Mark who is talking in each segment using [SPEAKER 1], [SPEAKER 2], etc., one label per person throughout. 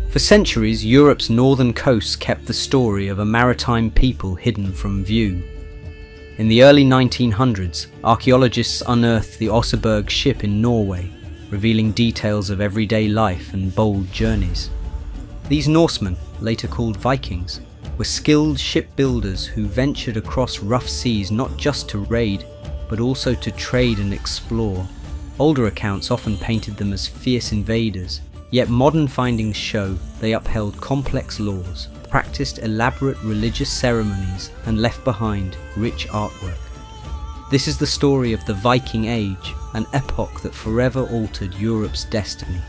[SPEAKER 1] For centuries, Europe's northern coasts kept the story of a maritime people hidden from view. In the early 1900s, archaeologists unearthed the Oseberg Ship in Norway, revealing details of everyday life and bold journeys. These Norsemen, later called Vikings, were skilled shipbuilders who ventured across rough seas not just to raid, but also to trade and explore. Older accounts often painted them as fierce invaders, yet modern findings show they upheld complex laws, practiced elaborate religious ceremonies, and left behind rich artwork. This is the story of the Viking Age, an epoch that forever altered Europe's destiny.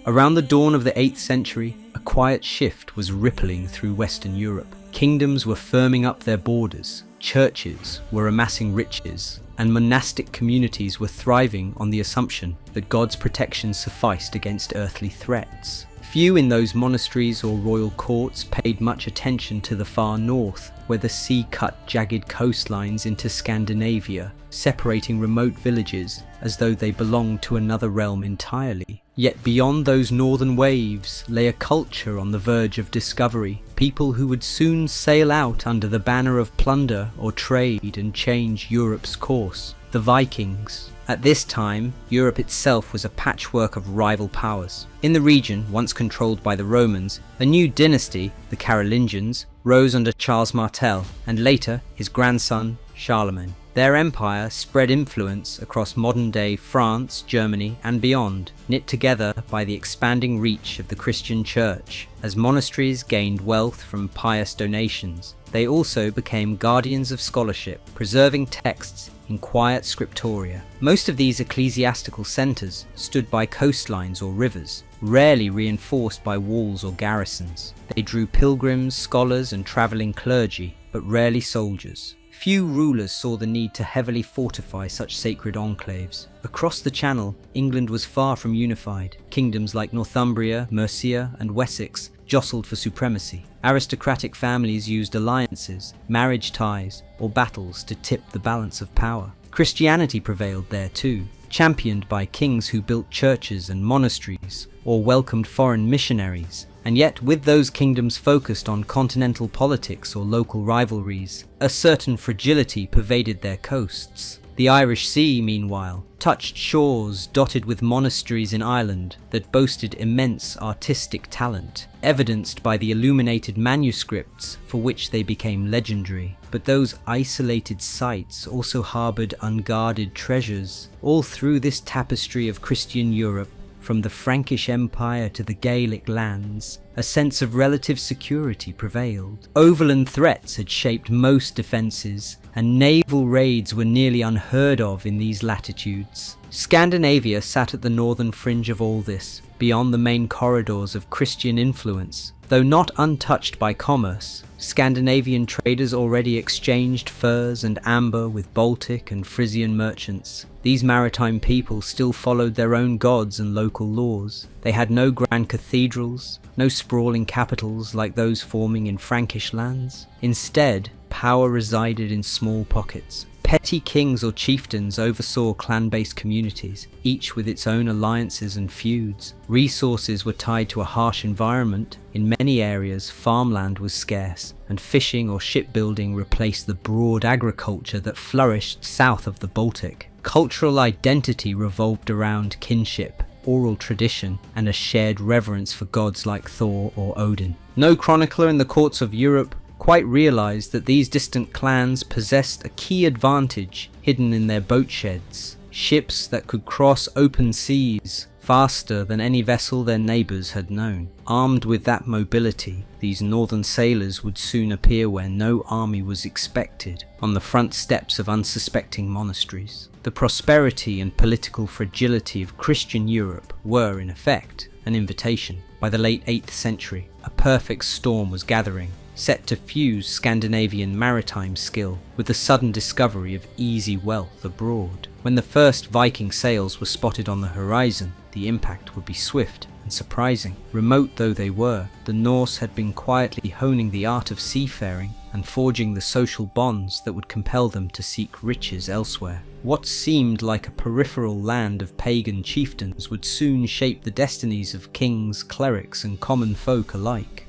[SPEAKER 1] Around the dawn of the 8th century, a quiet shift was rippling through Western Europe. Kingdoms were firming up their borders, churches were amassing riches, and monastic communities were thriving on the assumption that God's protection sufficed against earthly threats. Few in those monasteries or royal courts paid much attention to the far north, where the sea cut jagged coastlines into Scandinavia, separating remote villages as though they belonged to another realm entirely. Yet beyond those northern waves lay a culture on the verge of discovery, people who would soon sail out under the banner of plunder or trade and change Europe's course: the Vikings. At this time, Europe itself was a patchwork of rival powers. In the region, once controlled by the Romans, a new dynasty, the Carolingians, rose under Charles Martel, and later his grandson, Charlemagne. Their empire spread influence across modern-day France, Germany, and beyond, knit together by the expanding reach of the Christian Church. As monasteries gained wealth from pious donations, they also became guardians of scholarship, preserving texts in quiet scriptoria. Most of these ecclesiastical centres stood by coastlines or rivers, rarely reinforced by walls or garrisons. They drew pilgrims, scholars, and travelling clergy, but rarely soldiers. Few rulers saw the need to heavily fortify such sacred enclaves. Across the Channel, England was far from unified. Kingdoms like Northumbria, Mercia, and Wessex jostled for supremacy. Aristocratic families used alliances, marriage ties, or battles to tip the balance of power. Christianity prevailed there too, championed by kings who built churches and monasteries, or welcomed foreign missionaries. And yet, with those kingdoms focused on continental politics or local rivalries, a certain fragility pervaded their coasts. The Irish Sea, meanwhile, touched shores dotted with monasteries in Ireland that boasted immense artistic talent, evidenced by the illuminated manuscripts for which they became legendary. But those isolated sites also harboured unguarded treasures. All through this tapestry of Christian Europe, from the Frankish Empire to the Gaelic lands, a sense of relative security prevailed. Overland threats had shaped most defences, and naval raids were nearly unheard of in these latitudes. Scandinavia sat at the northern fringe of all this, beyond the main corridors of Christian influence. Though not untouched by commerce, Scandinavian traders already exchanged furs and amber with Baltic and Frisian merchants. These maritime people still followed their own gods and local laws. They had no grand cathedrals, no sprawling capitals like those forming in Frankish lands. Instead, power resided in small pockets. Petty kings or chieftains oversaw clan-based communities, each with its own alliances and feuds. Resources were tied to a harsh environment. In many areas, farmland was scarce, and fishing or shipbuilding replaced the broad agriculture that flourished south of the Baltic. Cultural identity revolved around kinship, oral tradition, and a shared reverence for gods like Thor or Odin. No chronicler in the courts of Europe quite realised that these distant clans possessed a key advantage hidden in their boat sheds: ships that could cross open seas faster than any vessel their neighbours had known. Armed with that mobility, these northern sailors would soon appear where no army was expected, on the front steps of unsuspecting monasteries. The prosperity and political fragility of Christian Europe were, in effect, an invitation. By the late 8th century, a perfect storm was gathering, set to fuse Scandinavian maritime skill with the sudden discovery of easy wealth abroad. When the first Viking sails were spotted on the horizon, the impact would be swift. and surprising. Remote though they were, the Norse had been quietly honing the art of seafaring and forging the social bonds that would compel them to seek riches elsewhere. What seemed like a peripheral land of pagan chieftains would soon shape the destinies of kings, clerics, and common folk alike.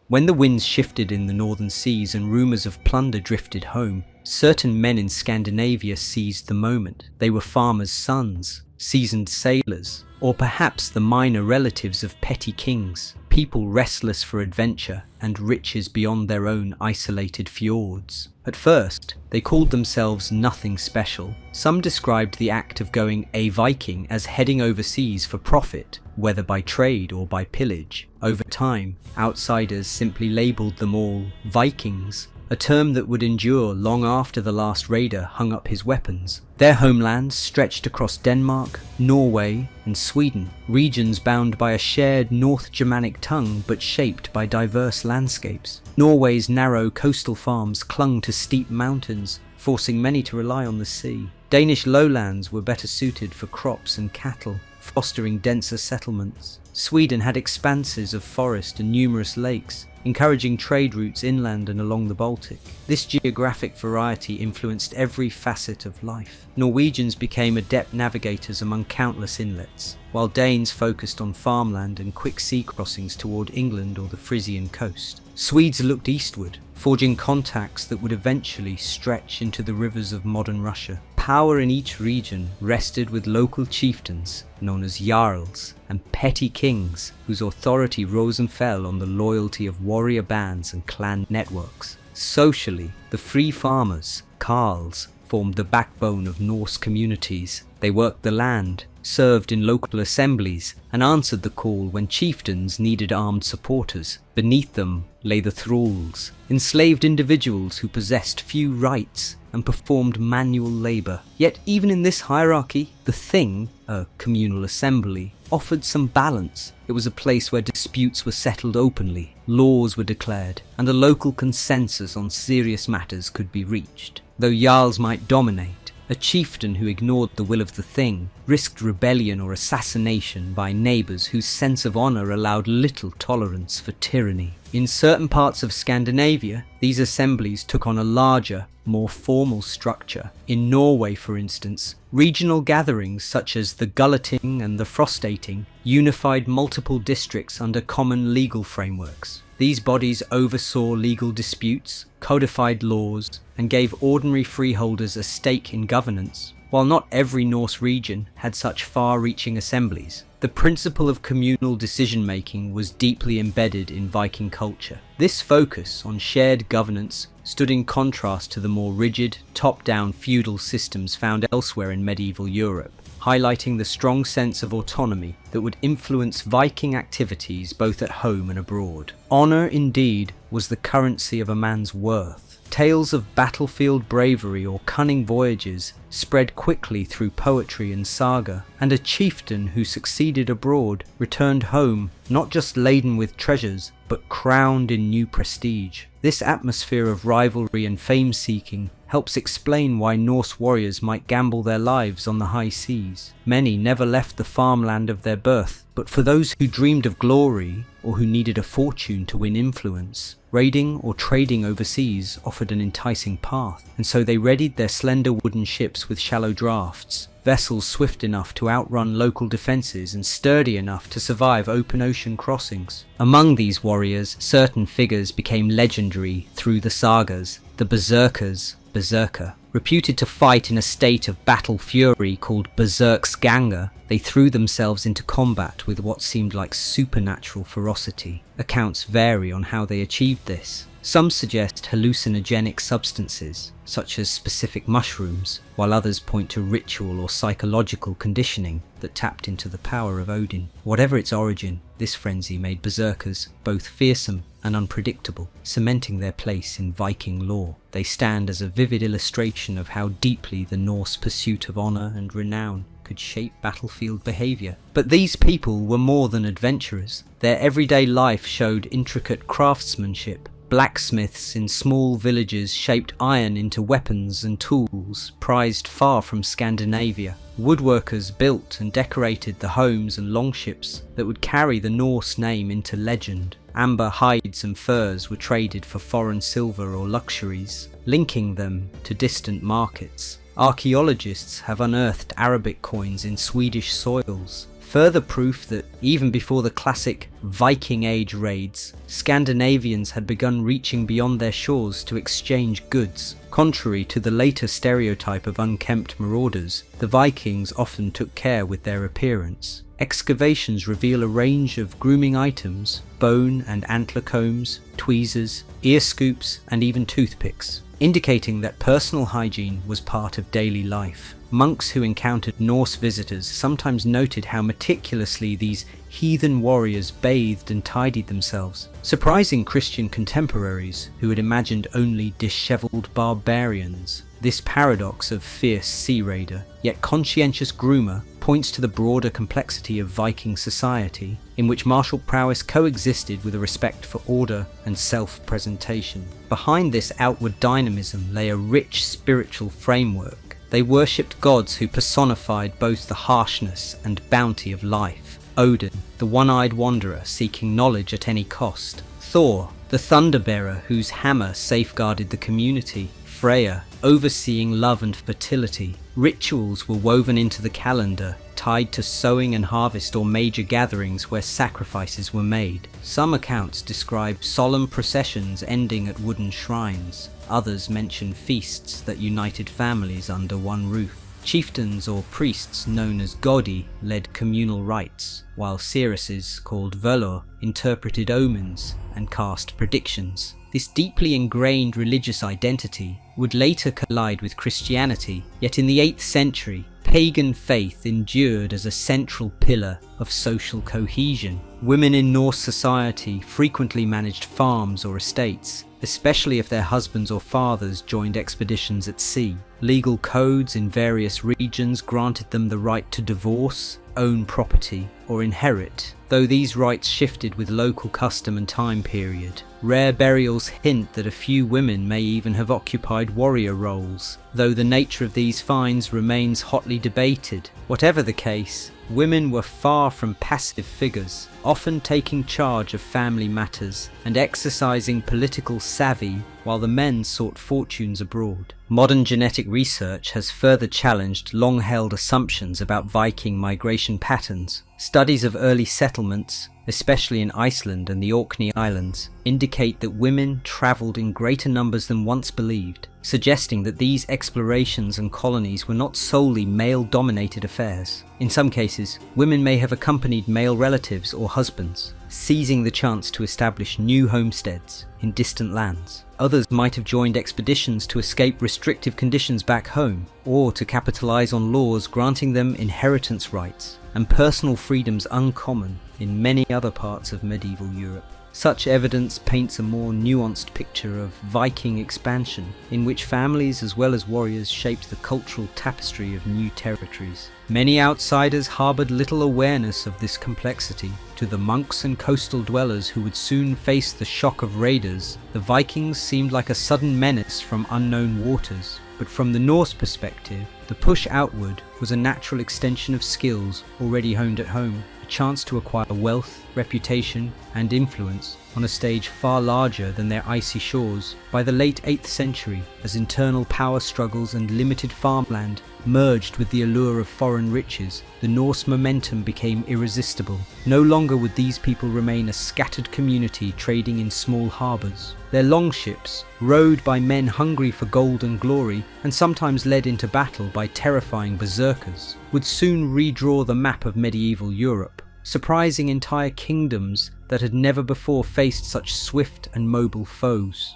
[SPEAKER 1] When the winds shifted in the northern seas and rumours of plunder drifted home, certain men in Scandinavia seized the moment. They were farmers' sons, seasoned sailors, or perhaps the minor relatives of petty kings, people restless for adventure and riches beyond their own isolated fjords. At first, they called themselves nothing special. Some described the act of going a Viking as heading overseas for profit, whether by trade or by pillage. Over time, outsiders simply labelled them all Vikings, a term that would endure long after the last raider hung up his weapons. Their homelands stretched across Denmark, Norway, and Sweden, regions bound by a shared North Germanic tongue but shaped by diverse landscapes. Norway's narrow coastal farms clung to steep mountains, forcing many to rely on the sea. Danish lowlands were better suited for crops and cattle, fostering denser settlements. Sweden had expanses of forest and numerous lakes, encouraging trade routes inland and along the Baltic. This geographic variety influenced every facet of life. Norwegians became adept navigators among countless inlets, while Danes focused on farmland and quick sea crossings toward England or the Frisian coast. Swedes looked eastward, forging contacts that would eventually stretch into the rivers of modern Russia. Power in each region rested with local chieftains, known as Jarls, and petty kings, whose authority rose and fell on the loyalty of warrior bands and clan networks. Socially, the free farmers, Carls, formed the backbone of Norse communities. They worked the land, served in local assemblies, and answered the call when chieftains needed armed supporters. Beneath them lay the thralls, enslaved individuals who possessed few rights and performed manual labour. Yet even in this hierarchy, the Thing, a communal assembly, offered some balance. It was a place where disputes were settled openly, laws were declared, and a local consensus on serious matters could be reached. Though Jarls might dominate, a chieftain who ignored the will of the Thing risked rebellion or assassination by neighbours whose sense of honour allowed little tolerance for tyranny. In certain parts of Scandinavia, these assemblies took on a larger, more formal structure. In Norway, for instance, regional gatherings such as the Gulating and the Frostating unified multiple districts under common legal frameworks. These bodies oversaw legal disputes, codified laws, and gave ordinary freeholders a stake in governance. While not every Norse region had such far-reaching assemblies, the principle of communal decision-making was deeply embedded in Viking culture. This focus on shared governance stood in contrast to the more rigid, top-down feudal systems found elsewhere in medieval Europe, highlighting the strong sense of autonomy that would influence Viking activities both at home and abroad. Honour, indeed, was the currency of a man's worth. Tales of battlefield bravery or cunning voyages spread quickly through poetry and saga, and a chieftain who succeeded abroad returned home not just laden with treasures, but crowned in new prestige. This atmosphere of rivalry and fame-seeking helps explain why Norse warriors might gamble their lives on the high seas. Many never left the farmland of their birth, but for those who dreamed of glory or who needed a fortune to win influence, raiding or trading overseas offered an enticing path, and so they readied their slender wooden ships with shallow drafts, vessels swift enough to outrun local defences and sturdy enough to survive open ocean crossings. Among these warriors, certain figures became legendary through the sagas. The berserkers, berserker, reputed to fight in a state of battle fury called berserksganga, they threw themselves into combat with what seemed like supernatural ferocity. Accounts vary on how they achieved this. Some suggest hallucinogenic substances, such as specific mushrooms, while others point to ritual or psychological conditioning that tapped into the power of Odin. Whatever its origin, This frenzy made berserkers both fearsome and unpredictable, cementing their place in Viking lore. They stand as a vivid illustration of how deeply the Norse pursuit of honour and renown could shape battlefield behaviour. But these people were more than adventurers. Their everyday life showed intricate craftsmanship. Blacksmiths in small villages shaped iron into weapons and tools prized far from Scandinavia. Woodworkers built and decorated the homes and longships that would carry the Norse name into legend. Amber hides and furs were traded for foreign silver or luxuries, linking them to distant markets. Archaeologists have unearthed Arabic coins in Swedish soils, further proof that even before the classic Viking Age raids, Scandinavians had begun reaching beyond their shores to exchange goods. Contrary to the later stereotype of unkempt marauders, the Vikings often took care with their appearance. Excavations reveal a range of grooming items, bone and antler combs, tweezers, ear scoops, and even toothpicks, indicating that personal hygiene was part of daily life. Monks who encountered Norse visitors sometimes noted how meticulously these heathen warriors bathed and tidied themselves, surprising Christian contemporaries who had imagined only dishevelled barbarians. This paradox of fierce sea raider, yet conscientious groomer, points to the broader complexity of Viking society, in which martial prowess coexisted with a respect for order and self-presentation. Behind this outward dynamism lay a rich spiritual framework. They worshipped gods who personified both the harshness and bounty of life. Odin, the one-eyed wanderer seeking knowledge at any cost. Thor, the thunder-bearer whose hammer safeguarded the community. Freya, overseeing love and fertility. Rituals were woven into the calendar, tied to sowing and harvest or major gatherings where sacrifices were made. Some accounts describe solemn processions ending at wooden shrines. Others mention feasts that united families under one roof. Chieftains or priests known as godi led communal rites, while seeresses called völor interpreted omens and cast predictions. This deeply ingrained religious identity would later collide with Christianity, yet in the 8th century, pagan faith endured as a central pillar of social cohesion. Women in Norse society frequently managed farms or estates, especially if their husbands or fathers joined expeditions at sea. Legal codes in various regions granted them the right to divorce, own property, or inherit, though these rights shifted with local custom and time period. Rare burials hint that a few women may even have occupied warrior roles, though the nature of these finds remains hotly debated. Whatever the case, women were far from passive figures, often taking charge of family matters and exercising political savvy while the men sought fortunes abroad. Modern genetic research has further challenged long-held assumptions about Viking migration patterns. Studies of early settlements, especially in Iceland and the Orkney Islands, indicate that women travelled in greater numbers than once believed, suggesting that these explorations and colonies were not solely male-dominated affairs. In some cases, women may have accompanied male relatives or husbands, seizing the chance to establish new homesteads in distant lands. Others might have joined expeditions to escape restrictive conditions back home, or to capitalise on laws granting them inheritance rights and personal freedoms uncommon in many other parts of medieval Europe. Such evidence paints a more nuanced picture of Viking expansion, in which families as well as warriors shaped the cultural tapestry of new territories. Many outsiders harboured little awareness of this complexity. To the monks and coastal dwellers who would soon face the shock of raiders, the Vikings seemed like a sudden menace from unknown waters. But from the Norse perspective, the push outward was a natural extension of skills already honed at home, a chance to acquire wealth, reputation, and influence on a stage far larger than their icy shores. By the late 8th century, as internal power struggles and limited farmland merged with the allure of foreign riches, the Norse momentum became irresistible. No longer would these people remain a scattered community trading in small harbours. Their longships, rowed by men hungry for gold and glory, and sometimes led into battle by terrifying berserkers, would soon redraw the map of medieval Europe, surprising entire kingdoms that had never before faced such swift and mobile foes.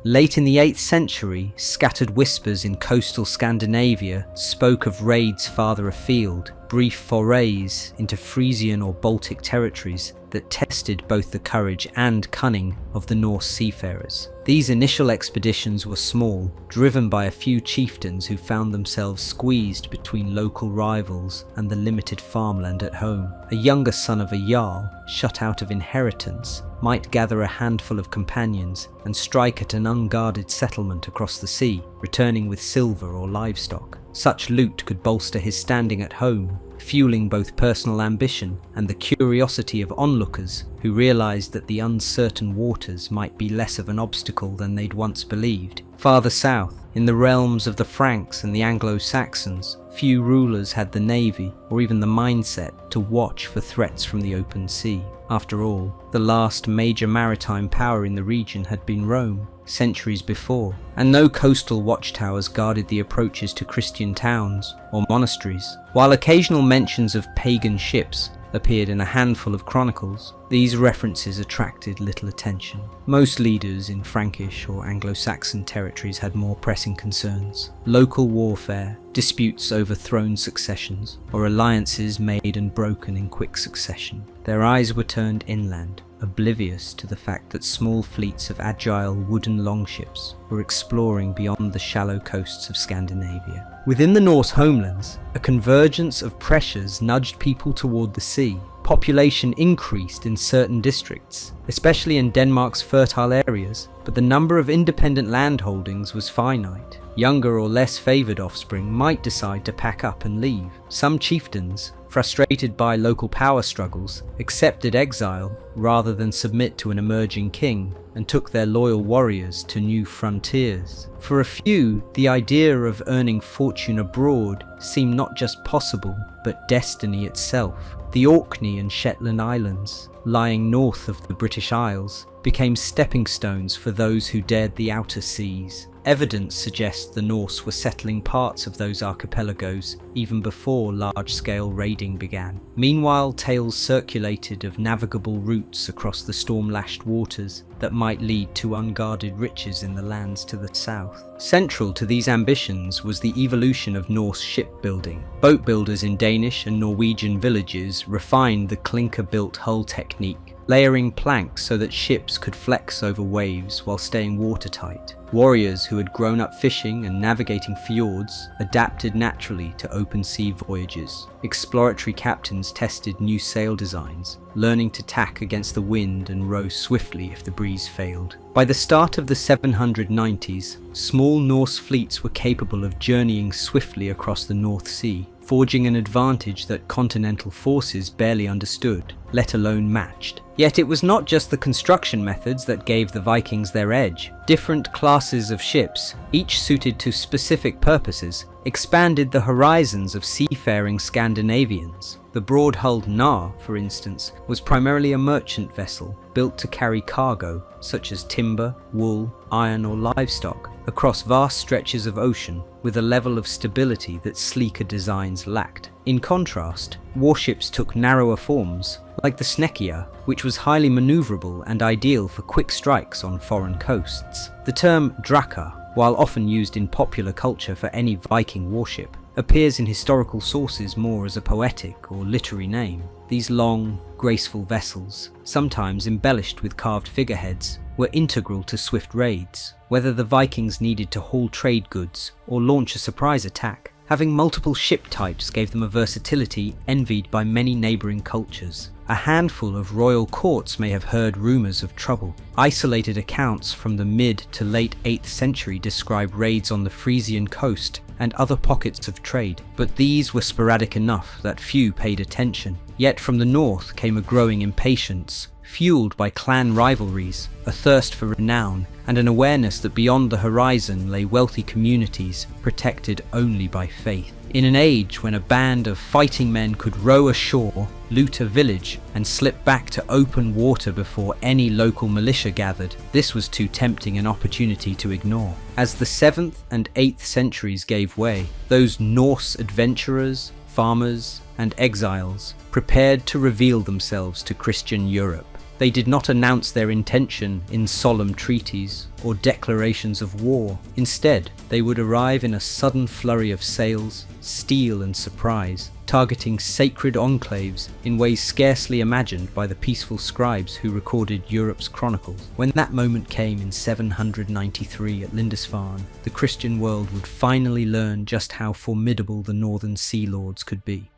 [SPEAKER 1] Late in the 8th century, scattered whispers in coastal Scandinavia spoke of raids farther afield, brief forays into Frisian or Baltic territories that tested both the courage and cunning of the Norse seafarers. These initial expeditions were small, driven by a few chieftains who found themselves squeezed between local rivals and the limited farmland at home. A younger son of a Jarl, shut out of inheritance, might gather a handful of companions and strike at an unguarded settlement across the sea, returning with silver or livestock. Such loot could bolster his standing at home, fueling both personal ambition and the curiosity of onlookers who realized that the uncertain waters might be less of an obstacle than they'd once believed. Farther south, in the realms of the Franks and the Anglo-Saxons, few rulers had the navy or even the mindset to watch for threats from the open sea. After all, the last major maritime power in the region had been Rome, centuries before, and no coastal watchtowers guarded the approaches to Christian towns or monasteries. While occasional mentions of pagan ships appeared in a handful of chronicles, these references attracted little attention. Most leaders in Frankish or Anglo-Saxon territories had more pressing concerns: local warfare, disputes over throne successions, or alliances made and broken in quick succession. Their eyes were turned inland, oblivious to the fact that small fleets of agile wooden longships were exploring beyond the shallow coasts of Scandinavia. Within the Norse homelands, a convergence of pressures nudged people toward the sea. Population increased in certain districts, especially in Denmark's fertile areas, but the number of independent landholdings was finite. Younger or less favoured offspring might decide to pack up and leave. Some chieftains, frustrated by local power struggles, accepted exile rather than submit to an emerging king, and took their loyal warriors to new frontiers. For a few, the idea of earning fortune abroad seemed not just possible, but destiny itself. The Orkney and Shetland Islands, lying north of the British Isles, became stepping stones for those who dared the outer seas. Evidence suggests the Norse were settling parts of those archipelagos even before large-scale raiding began. Meanwhile, tales circulated of navigable routes across the storm-lashed waters that might lead to unguarded riches in the lands to the south. Central to these ambitions was the evolution of Norse shipbuilding. Boat builders in Danish and Norwegian villages refined the clinker-built hull technique, layering planks so that ships could flex over waves while staying watertight. Warriors who had grown up fishing and navigating fjords adapted naturally to open sea voyages. Exploratory captains tested new sail designs, learning to tack against the wind and row swiftly if the breeze failed. By the start of the 790s, small Norse fleets were capable of journeying swiftly across the North Sea, forging an advantage that continental forces barely understood, let alone matched. Yet it was not just the construction methods that gave the Vikings their edge. Different classes of ships, each suited to specific purposes, expanded the horizons of seafaring Scandinavians. The broad-hulled Nar, for instance, was primarily a merchant vessel built to carry cargo, such as timber, wool, iron or livestock, across vast stretches of ocean with a level of stability that sleeker designs lacked. In contrast, warships took narrower forms, like the Snekia, which was highly maneuverable and ideal for quick strikes on foreign coasts. The term Drakkar, while often used in popular culture for any Viking warship, appears in historical sources more as a poetic or literary name. These long, graceful vessels, sometimes embellished with carved figureheads, were integral to swift raids, whether the Vikings needed to haul trade goods or launch a surprise attack. Having multiple ship types gave them a versatility envied by many neighbouring cultures. A handful of royal courts may have heard rumours of trouble. Isolated accounts from the mid to late 8th century describe raids on the Frisian coast and other pockets of trade, but these were sporadic enough that few paid attention. Yet from the north came a growing impatience, fueled by clan rivalries, a thirst for renown, and an awareness that beyond the horizon lay wealthy communities protected only by faith. In an age when a band of fighting men could row ashore, loot a village, and slip back to open water before any local militia gathered, this was too tempting an opportunity to ignore. As the 7th and 8th centuries gave way, those Norse adventurers, farmers, and exiles prepared to reveal themselves to Christian Europe. They did not announce their intention in solemn treaties or declarations of war. Instead, they would arrive in a sudden flurry of sails, steel and surprise, targeting sacred enclaves in ways scarcely imagined by the peaceful scribes who recorded Europe's chronicles. When that moment came in 793 at Lindisfarne, the Christian world would finally learn just how formidable the northern sea lords could be.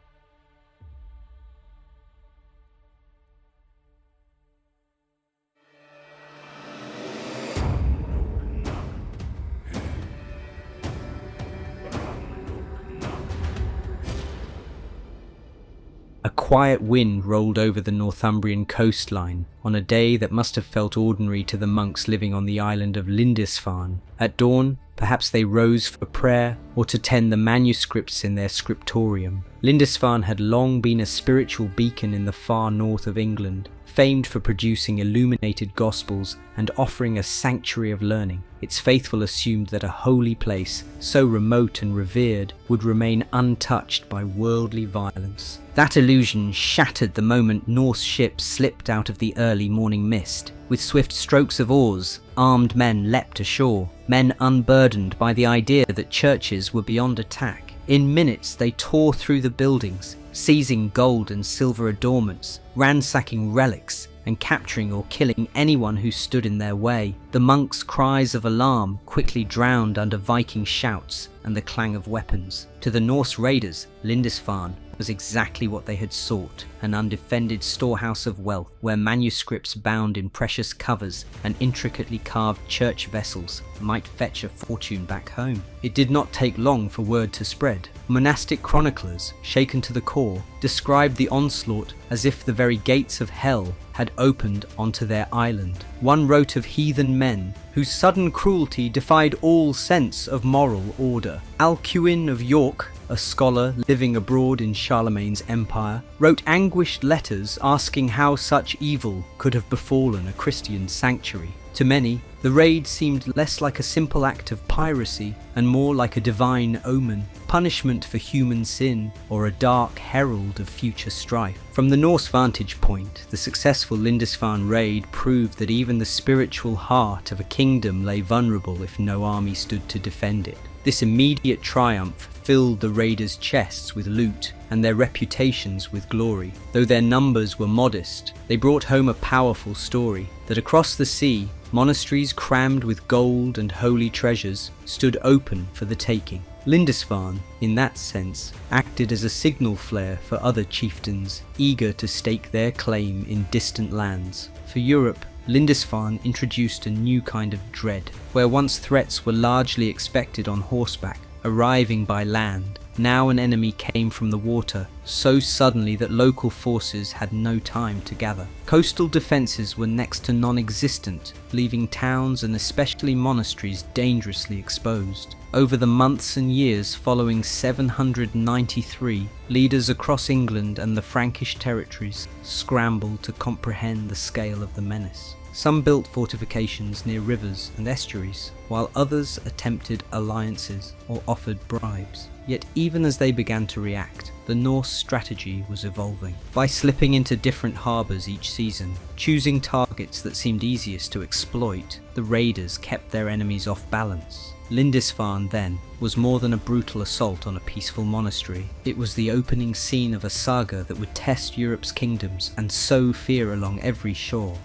[SPEAKER 1] A quiet wind rolled over the Northumbrian coastline on a day that must have felt ordinary to the monks living on the island of Lindisfarne. At dawn, perhaps they rose for prayer or to tend the manuscripts in their scriptorium. Lindisfarne had long been a spiritual beacon in the far north of England, famed for producing illuminated Gospels and offering a sanctuary of learning. Its faithful assumed that a holy place, so remote and revered, would remain untouched by worldly violence. That illusion shattered the moment Norse ships slipped out of the early morning mist. With swift strokes of oars, armed men leapt ashore, men unburdened by the idea that churches were beyond attack. In minutes they tore through the buildings, seizing gold and silver adornments, ransacking relics, and capturing or killing anyone who stood in their way. The monks' cries of alarm quickly drowned under Viking shouts and the clang of weapons. To the Norse raiders, Lindisfarne was exactly what they had sought, an undefended storehouse of wealth where manuscripts bound in precious covers and intricately carved church vessels might fetch a fortune back home. It did not take long for word to spread. Monastic chroniclers, shaken to the core, described the onslaught as if the very gates of hell had opened onto their island. One wrote of heathen men whose sudden cruelty defied all sense of moral order. Alcuin of York, a scholar living abroad in Charlemagne's empire, wrote anguished letters asking how such evil could have befallen a Christian sanctuary. To many, the raid seemed less like a simple act of piracy and more like a divine omen, punishment for human sin, or a dark herald of future strife. From the Norse vantage point, the successful Lindisfarne raid proved that even the spiritual heart of a kingdom lay vulnerable if no army stood to defend it. This immediate triumph filled the raiders' chests with loot and their reputations with glory. Though their numbers were modest, they brought home a powerful story that across the sea, monasteries crammed with gold and holy treasures stood open for the taking. Lindisfarne, in that sense, acted as a signal flare for other chieftains eager to stake their claim in distant lands. For Europe, Lindisfarne introduced a new kind of dread. Where once threats were largely expected on horseback, arriving by land, now an enemy came from the water so suddenly that local forces had no time to gather. Coastal defences were next to non-existent, leaving towns and especially monasteries dangerously exposed. Over the months and years following 793, leaders across England and the Frankish territories scrambled to comprehend the scale of the menace. Some built fortifications near rivers and estuaries, while others attempted alliances or offered bribes. Yet even as they began to react, the Norse strategy was evolving. By slipping into different harbours each season, choosing targets that seemed easiest to exploit, the raiders kept their enemies off balance. Lindisfarne, then, was more than a brutal assault on a peaceful monastery. It was the opening scene of a saga that would test Europe's kingdoms and sow fear along every shore.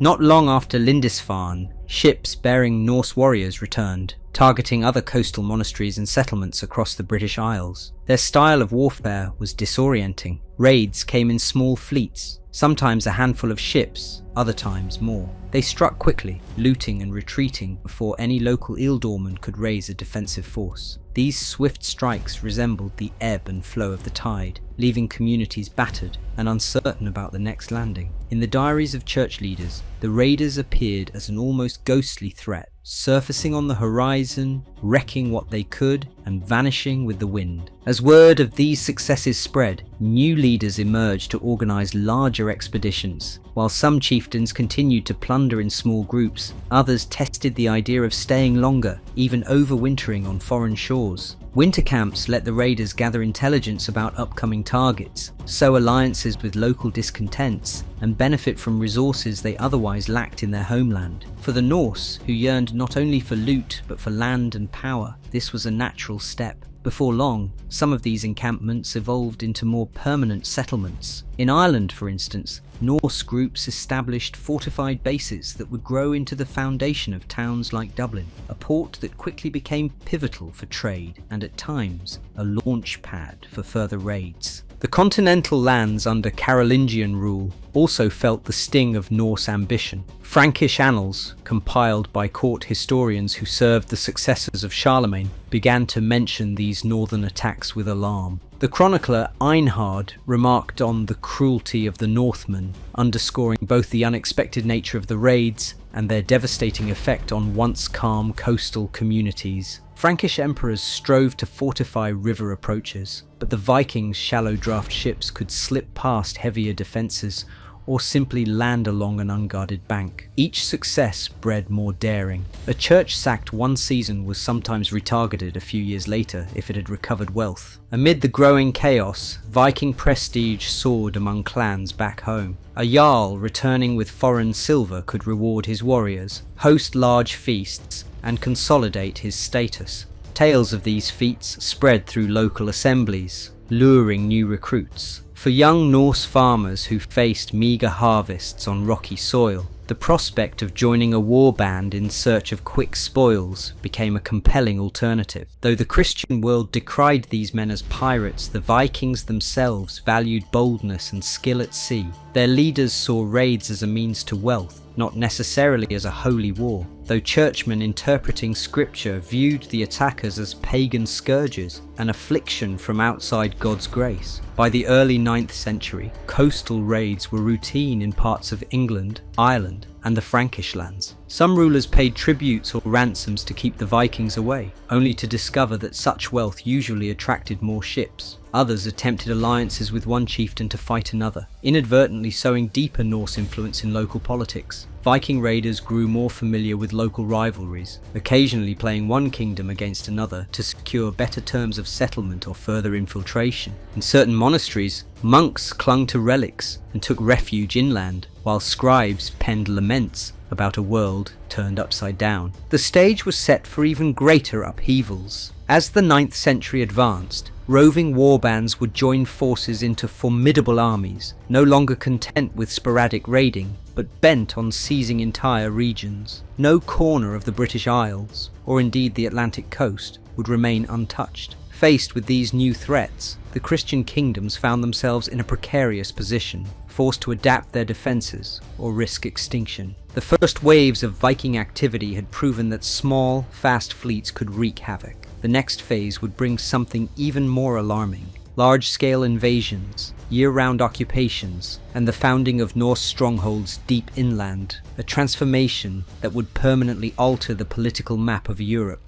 [SPEAKER 1] Not long after Lindisfarne, ships bearing Norse warriors returned, targeting other coastal monasteries and settlements across the British Isles. Their style of warfare was disorienting. Raids came in small fleets, sometimes a handful of ships, other times more. They struck quickly, looting and retreating before any local ealdorman could raise a defensive force. These swift strikes resembled the ebb and flow of the tide, leaving communities battered and uncertain about the next landing. In the diaries of church leaders, the raiders appeared as an almost ghostly threat, surfacing on the horizon, wrecking what they could, and vanishing with the wind. As word of these successes spread, new leaders emerged to organize larger expeditions. While some chieftains continued to plunder in small groups, others tested the idea of staying longer, even overwintering on foreign shores. Winter camps let the raiders gather intelligence about upcoming targets, sow alliances with local discontents, and benefit from resources they otherwise lacked in their homeland. For the Norse, who yearned not only for loot but for land and power, this was a natural step. Before long, some of these encampments evolved into more permanent settlements. In Ireland, for instance, Norse groups established fortified bases that would grow into the foundation of towns like Dublin, a port that quickly became pivotal for trade and at times a launch pad for further raids. The continental lands under Carolingian rule also felt the sting of Norse ambition. Frankish annals, compiled by court historians who served the successors of Charlemagne, began to mention these northern attacks with alarm. The chronicler Einhard remarked on the cruelty of the Northmen, underscoring both the unexpected nature of the raids and their devastating effect on once calm coastal communities. Frankish emperors strove to fortify river approaches, but the Vikings' shallow draft ships could slip past heavier defences or simply land along an unguarded bank. Each success bred more daring. A church sacked one season was sometimes retargeted a few years later if it had recovered wealth. Amid the growing chaos, Viking prestige soared among clans back home. A Jarl returning with foreign silver could reward his warriors, host large feasts, and consolidate his status. Tales of these feats spread through local assemblies, luring new recruits. For young Norse farmers who faced meagre harvests on rocky soil, the prospect of joining a war band in search of quick spoils became a compelling alternative. Though the Christian world decried these men as pirates, the Vikings themselves valued boldness and skill at sea. Their leaders saw raids as a means to wealth, not necessarily as a holy war, though churchmen interpreting scripture viewed the attackers as pagan scourges, an affliction from outside God's grace. By the early 9th century, coastal raids were routine in parts of England, Ireland, and the Frankish lands. Some rulers paid tributes or ransoms to keep the Vikings away, only to discover that such wealth usually attracted more ships. Others attempted alliances with one chieftain to fight another, inadvertently sowing deeper Norse influence in local politics. Viking raiders grew more familiar with local rivalries, occasionally playing one kingdom against another to secure better terms of settlement or further infiltration. In certain monasteries, monks clung to relics and took refuge inland, while scribes penned laments about a world turned upside down. The stage was set for even greater upheavals. As the 9th century advanced, roving warbands would join forces into formidable armies, no longer content with sporadic raiding, but bent on seizing entire regions. No corner of the British Isles, or indeed the Atlantic coast, would remain untouched. Faced with these new threats, the Christian kingdoms found themselves in a precarious position, forced to adapt their defences or risk extinction. The first waves of Viking activity had proven that small, fast fleets could wreak havoc. The next phase would bring something even more alarming: large-scale invasions, year-round occupations, and the founding of Norse strongholds deep inland, a transformation that would permanently alter the political map of Europe.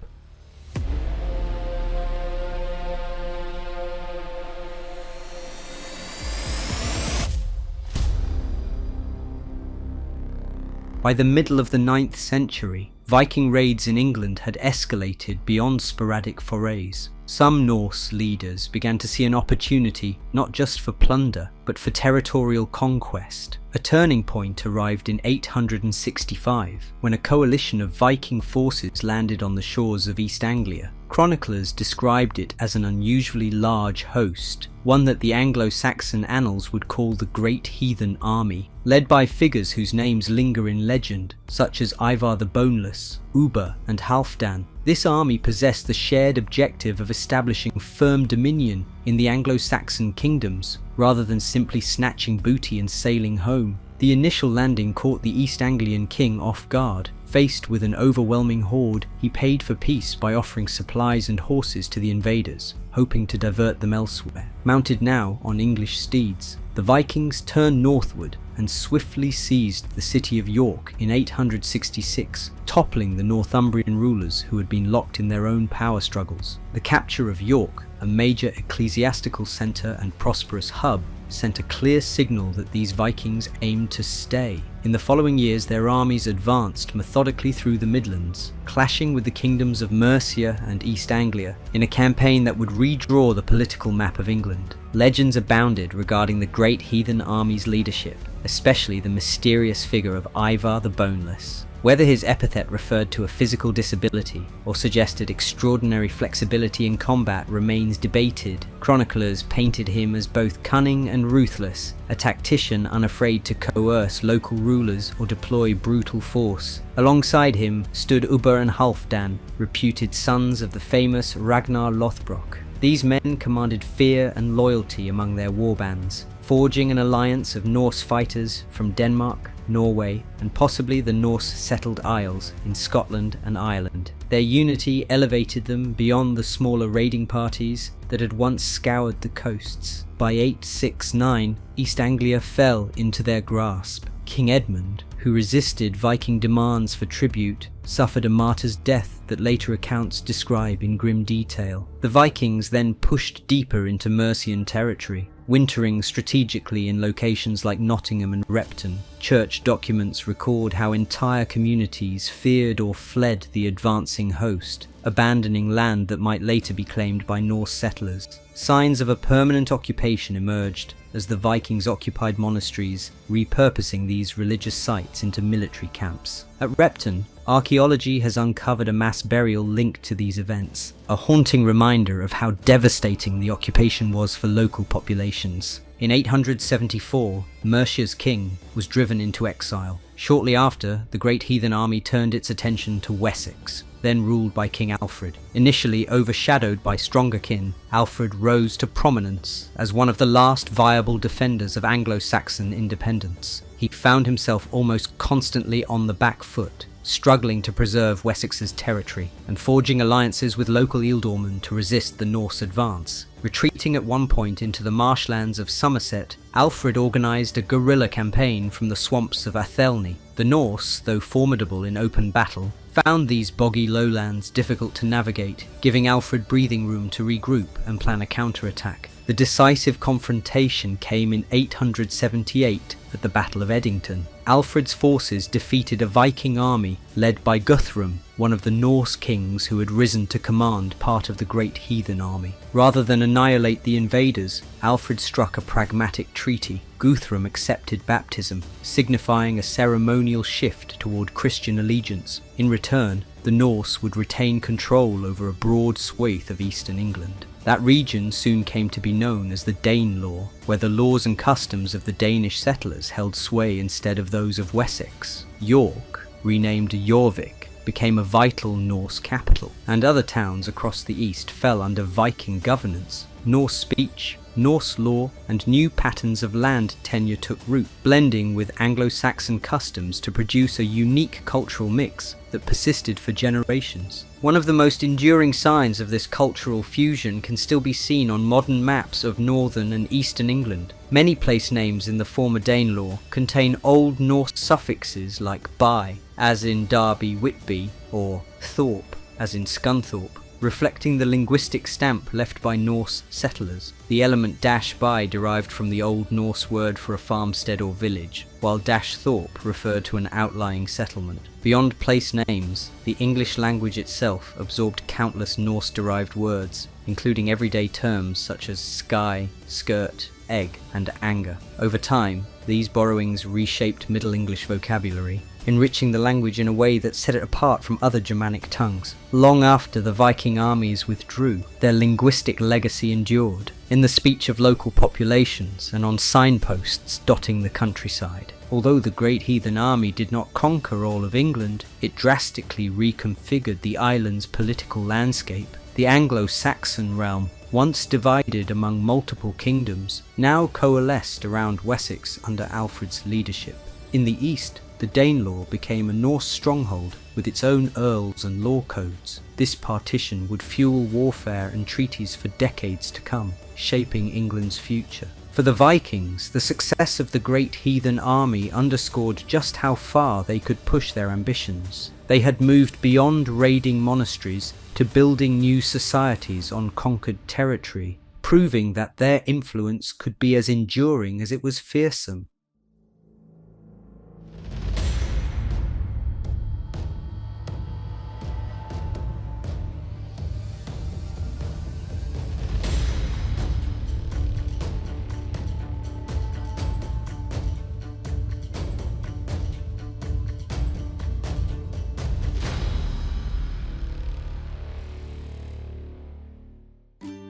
[SPEAKER 1] By the middle of the 9th century, Viking raids in England had escalated beyond sporadic forays. Some Norse leaders began to see an opportunity not just for plunder, but for territorial conquest. A turning point arrived in 865, when a coalition of Viking forces landed on the shores of East Anglia. Chroniclers described it as an unusually large host, one that the Anglo-Saxon annals would call the Great Heathen Army, led by figures whose names linger in legend, such as Ivar the Boneless, Uber, and Halfdan. This army possessed the shared objective of establishing firm dominion in the Anglo-Saxon kingdoms, rather than simply snatching booty and sailing home. The initial landing caught the East Anglian king off guard. Faced with an overwhelming horde, he paid for peace by offering supplies and horses to the invaders, hoping to divert them elsewhere. Mounted now on English steeds, the the Vikings turned northward and swiftly seized the city of York in 866, toppling the Northumbrian rulers who had been locked in their own power struggles. The capture of York, a major ecclesiastical centre and prosperous hub, sent a clear signal that these Vikings aimed to stay. In the following years, their armies advanced methodically through the Midlands, clashing with the kingdoms of Mercia and East Anglia in a campaign that would redraw the political map of England. Legends abounded regarding the Great Heathen Army's leadership, especially the mysterious figure of Ivar the Boneless. Whether his epithet referred to a physical disability or suggested extraordinary flexibility in combat remains debated. Chroniclers painted him as both cunning and ruthless, a tactician unafraid to coerce local rulers or deploy brutal force. Alongside him stood Ubba and Halfdan, reputed sons of the famous Ragnar Lothbrok. These men commanded fear and loyalty among their warbands, forging an alliance of Norse fighters from Denmark, Norway, and possibly the Norse-settled Isles in Scotland and Ireland. Their unity elevated them beyond the smaller raiding parties that had once scoured the coasts. By 869, East Anglia fell into their grasp. King Edmund, who resisted Viking demands for tribute, suffered a martyr's death that later accounts describe in grim detail. The Vikings then pushed deeper into Mercian territory, wintering strategically in locations like Nottingham and Repton. Church documents record how entire communities feared or fled the advancing host, abandoning land that might later be claimed by Norse settlers. Signs of a permanent occupation emerged as the Vikings occupied monasteries, repurposing these religious sites into military camps. At Repton, archaeology has uncovered a mass burial linked to these events, a haunting reminder of how devastating the occupation was for local populations. In 874, Mercia's king was driven into exile. Shortly after, the Great Heathen Army turned its attention to Wessex, then ruled by King Alfred. Initially overshadowed by stronger kin, Alfred rose to prominence as one of the last viable defenders of Anglo-Saxon independence. He found himself almost constantly on the back foot, struggling to preserve Wessex's territory and forging alliances with local ealdormen to resist the Norse advance. Retreating at one point into the marshlands of Somerset, Alfred organised a guerrilla campaign from the swamps of Athelney. The Norse, though formidable in open battle, found these boggy lowlands difficult to navigate, giving Alfred breathing room to regroup and plan a counterattack. The decisive confrontation came in 878 at the Battle of Edington. Alfred's forces defeated a Viking army led by Guthrum, one of the Norse kings who had risen to command part of the Great Heathen Army. Rather than annihilate the invaders, Alfred struck a pragmatic treaty. Guthrum accepted baptism, signifying a ceremonial shift toward Christian allegiance. In return, the Norse would retain control over a broad swathe of eastern England. That region soon came to be known as the Danelaw, where the laws and customs of the Danish settlers held sway instead of those of Wessex. York, renamed Jorvik, became a vital Norse capital, and other towns across the east fell under Viking governance. Norse speech, Norse law, and new patterns of land tenure took root, blending with Anglo-Saxon customs to produce a unique cultural mix that persisted for generations. One of the most enduring signs of this cultural fusion can still be seen on modern maps of northern and eastern England. Many place names in the former Danelaw contain Old Norse suffixes like by, as in Derby Whitby, or Thorpe, as in Scunthorpe, reflecting the linguistic stamp left by Norse settlers. The element -by derived from the Old Norse word for a farmstead or village, while -thorpe referred to an outlying settlement. Beyond place names, the English language itself absorbed countless Norse-derived words, including everyday terms such as sky, skirt, egg, and anger. Over time, these borrowings reshaped Middle English vocabulary, enriching the language in a way that set it apart from other Germanic tongues. Long after the Viking armies withdrew, their linguistic legacy endured, in the speech of local populations and on signposts dotting the countryside. Although the Great Heathen Army did not conquer all of England, it drastically reconfigured the island's political landscape. The Anglo-Saxon realm, once divided among multiple kingdoms, now coalesced around Wessex under Alfred's leadership. In the east, the Danelaw became a Norse stronghold with its own earls and law codes. This partition would fuel warfare and treaties for decades to come, shaping England's future. For the Vikings, the success of the Great Heathen Army underscored just how far they could push their ambitions. They had moved beyond raiding monasteries to building new societies on conquered territory, proving that their influence could be as enduring as it was fearsome.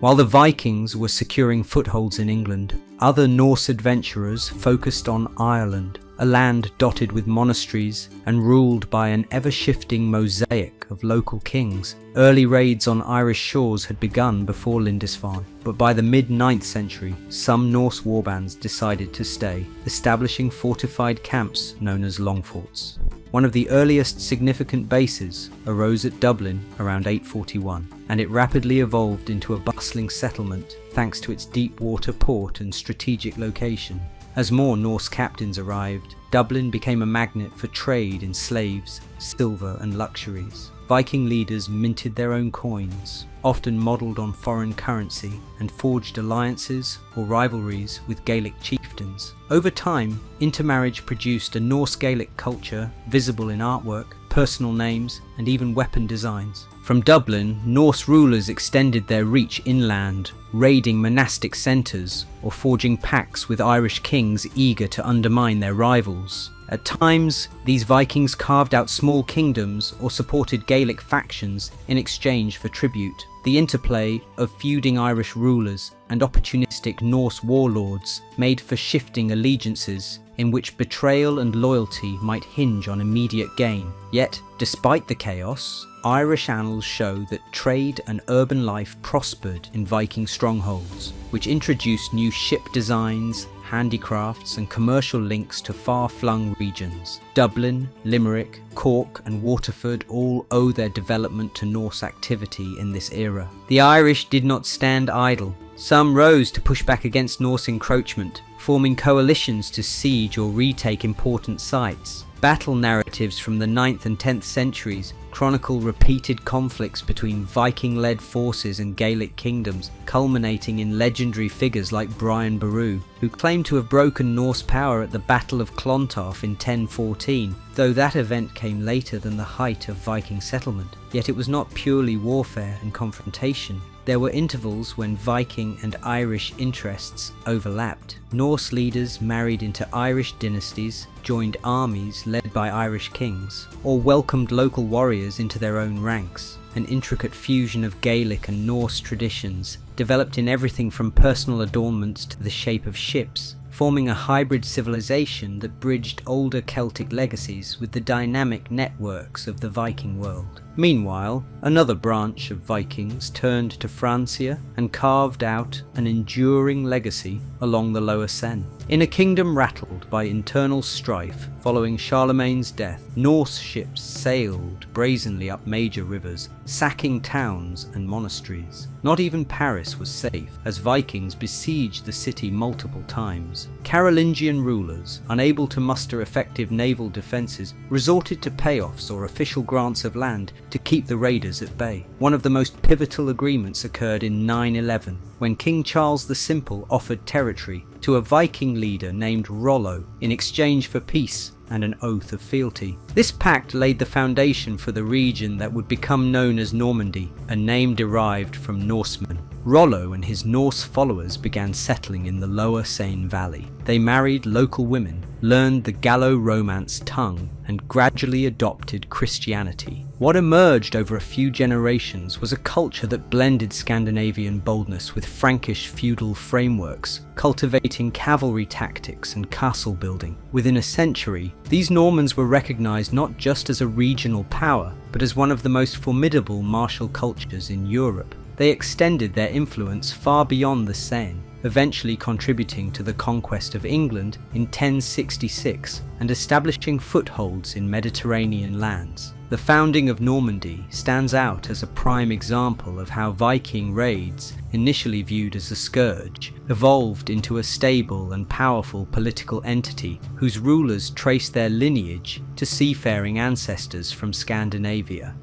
[SPEAKER 1] While the Vikings were securing footholds in England, other Norse adventurers focused on Ireland, a land dotted with monasteries and ruled by an ever-shifting mosaic of local kings. Early raids on Irish shores had begun before Lindisfarne, but by the mid-9th century, some Norse warbands decided to stay, establishing fortified camps known as longforts. One of the earliest significant bases arose at Dublin around 841, and it rapidly evolved into a bustling settlement thanks to its deep water port and strategic location. As more Norse captains arrived, Dublin became a magnet for trade in slaves, silver and luxuries. Viking leaders minted their own coins, often modelled on foreign currency, and forged alliances or rivalries with Gaelic chieftains. Over time, intermarriage produced a Norse Gaelic culture visible in artwork, personal names, and even weapon designs. From Dublin, Norse rulers extended their reach inland, raiding monastic centres or forging pacts with Irish kings eager to undermine their rivals. At times, these Vikings carved out small kingdoms or supported Gaelic factions in exchange for tribute. The interplay of feuding Irish rulers and opportunistic Norse warlords made for shifting allegiances in which betrayal and loyalty might hinge on immediate gain. Yet, despite the chaos, Irish annals show that trade and urban life prospered in Viking strongholds, which introduced new ship designs, handicrafts and commercial links to far-flung regions. Dublin, Limerick, Cork and Waterford all owe their development to Norse activity in this era. The Irish did not stand idle. Some rose to push back against Norse encroachment, forming coalitions to siege or retake important sites. Battle narratives from the 9th and 10th centuries chronicle repeated conflicts between Viking-led forces and Gaelic kingdoms, culminating in legendary figures like Brian Boru, who claimed to have broken Norse power at the Battle of Clontarf in 1014, though that event came later than the height of Viking settlement. Yet it was not purely warfare and confrontation. There were intervals when Viking and Irish interests overlapped. Norse leaders married into Irish dynasties, joined armies led by Irish kings, or welcomed local warriors into their own ranks. An intricate fusion of Gaelic and Norse traditions developed in everything from personal adornments to the shape of ships, forming a hybrid civilization that bridged older Celtic legacies with the dynamic networks of the Viking world. Meanwhile, another branch of Vikings turned to Francia and carved out an enduring legacy along the Lower Seine. In a kingdom rattled by internal strife following Charlemagne's death, Norse ships sailed brazenly up major rivers, sacking towns and monasteries. Not even Paris was safe, as Vikings besieged the city multiple times. Carolingian rulers, unable to muster effective naval defences, resorted to payoffs or official grants of land to keep the raiders at bay. One of the most pivotal agreements occurred in 911, when King Charles the Simple offered territory to a Viking leader named Rollo in exchange for peace and an oath of fealty. This pact laid the foundation for the region that would become known as Normandy, a name derived from Norsemen. Rollo and his Norse followers began settling in the lower Seine Valley. They married local women, learned the Gallo-Romance tongue, and gradually adopted Christianity. What emerged over a few generations was a culture that blended Scandinavian boldness with Frankish feudal frameworks, cultivating cavalry tactics and castle building. Within a century, these Normans were recognized not just as a regional power, but as one of the most formidable martial cultures in Europe. They extended their influence far beyond the Seine, eventually contributing to the conquest of England in 1066 and establishing footholds in Mediterranean lands. The Founding of Normandy stands out as a prime example of how Viking raids, initially viewed as a scourge, evolved into a stable and powerful political entity whose rulers traced their lineage to seafaring ancestors from Scandinavia.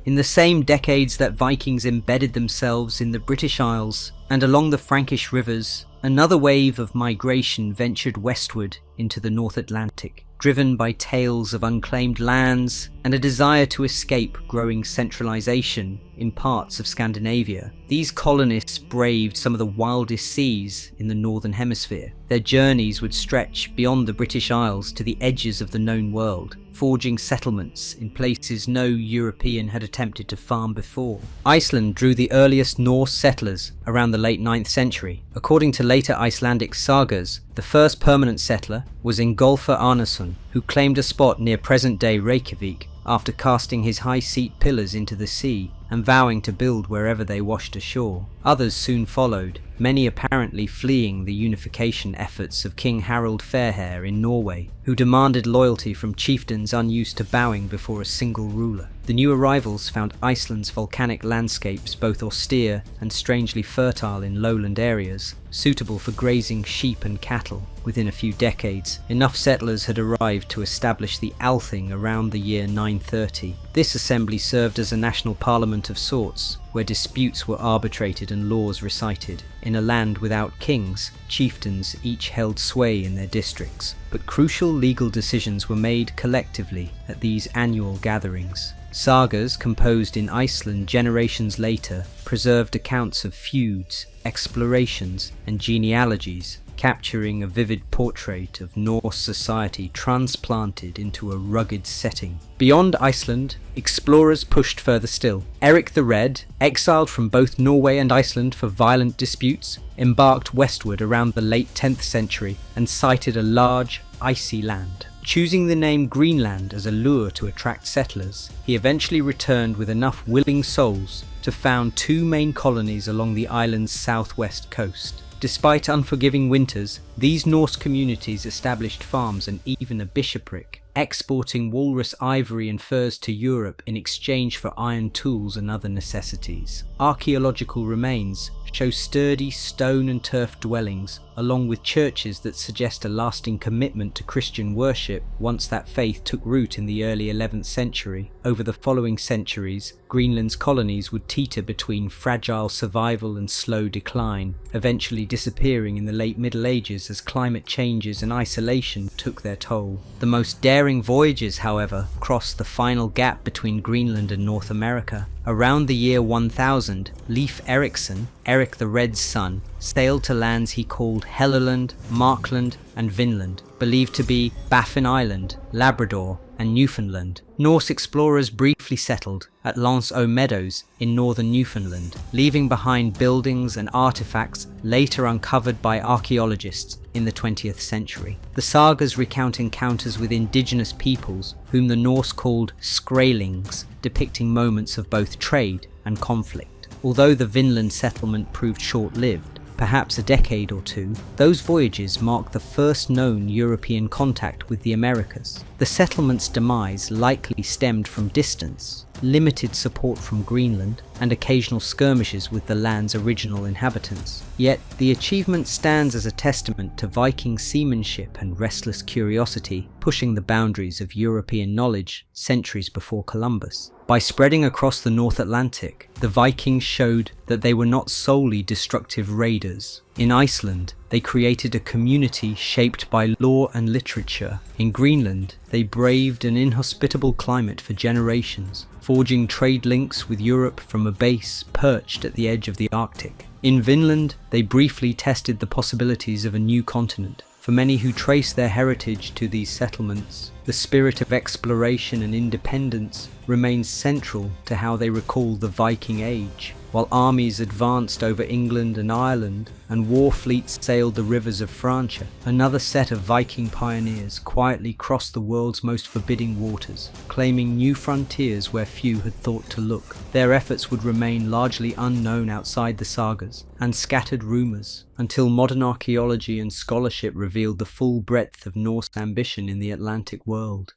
[SPEAKER 1] In the same decades that Vikings embedded themselves in the British Isles and along the Frankish rivers, another wave of migration ventured westward into the North Atlantic, driven by tales of unclaimed lands and a desire to escape growing centralization in parts of Scandinavia. These colonists braved some of the wildest seas in the Northern Hemisphere. Their journeys would stretch beyond the British Isles to the edges of the known world, forging settlements in places no European had attempted to farm before. Iceland drew the earliest Norse settlers around the late 9th century. According to later Icelandic sagas, the first permanent settler was Ingolfur Arnason, who claimed a spot near present-day Reykjavik after casting his high-seat pillars into the sea and vowing to build wherever they washed ashore. Others soon followed, many apparently fleeing the unification efforts of King Harald Fairhair in Norway, who demanded loyalty from chieftains unused to bowing before a single ruler. The new arrivals found Iceland's volcanic landscapes both austere and strangely fertile in lowland areas, suitable for grazing sheep and cattle. Within a few decades, enough settlers had arrived to establish the Althing around the year 930. This assembly served as a national parliament of sorts, where disputes were arbitrated and laws recited. In a land without kings, chieftains each held sway in their districts, but crucial legal decisions were made collectively at these annual gatherings. Sagas composed in Iceland generations later preserved accounts of feuds, explorations, and genealogies, capturing a vivid portrait of Norse society transplanted into a rugged setting. Beyond Iceland, explorers pushed further still. Erik the Red, exiled from both Norway and Iceland for violent disputes, embarked westward around the late 10th century and sighted a large, icy land. Choosing the name Greenland as a lure to attract settlers, he eventually returned with enough willing souls to found two main colonies along the island's southwest coast. Despite unforgiving winters, these Norse communities established farms and even a bishopric, exporting walrus ivory and furs to Europe in exchange for iron tools and other necessities. Archaeological remains show sturdy stone and turf dwellings, along with churches that suggest a lasting commitment to Christian worship once that faith took root in the early 11th century. Over the following centuries, Greenland's colonies would teeter between fragile survival and slow decline, eventually disappearing in the late Middle Ages as climate changes and isolation took their toll. The most daring voyages, however, crossed the final gap between Greenland and North America. Around the year 1000, Leif Erikson, Erik the Red's son, sailed to lands he called Helluland, Markland, and Vinland, believed to be Baffin Island, Labrador, and Newfoundland. Norse explorers briefly settled at L'Anse aux Meadows in northern Newfoundland, leaving behind buildings and artifacts later uncovered by archaeologists in the 20th century. The sagas recount encounters with indigenous peoples, whom the Norse called Skraelings, depicting moments of both trade and conflict. Although the Vinland settlement proved short-lived, perhaps a decade or two, those voyages marked the first known European contact with the Americas. The settlement's demise likely stemmed from distance, limited support from Greenland, and occasional skirmishes with the land's original inhabitants. Yet, the achievement stands as a testament to Viking seamanship and restless curiosity, pushing the boundaries of European knowledge centuries before Columbus. By spreading across the North Atlantic, the Vikings showed that they were not solely destructive raiders. In Iceland, they created a community shaped by law and literature. In Greenland, they braved an inhospitable climate for generations, forging trade links with Europe from a base perched at the edge of the Arctic. In Vinland, they briefly tested the possibilities of a new continent. For many who trace their heritage to these settlements, The spirit of exploration and independence remains central to how they recall the Viking Age. While armies advanced over England and Ireland and war fleets sailed the rivers of Francia, another set of Viking pioneers quietly crossed the world's most forbidding waters, claiming new frontiers where few had thought to look. Their efforts would remain largely unknown outside the sagas and scattered rumours, until modern archaeology and scholarship revealed the full breadth of Norse ambition in the Atlantic world.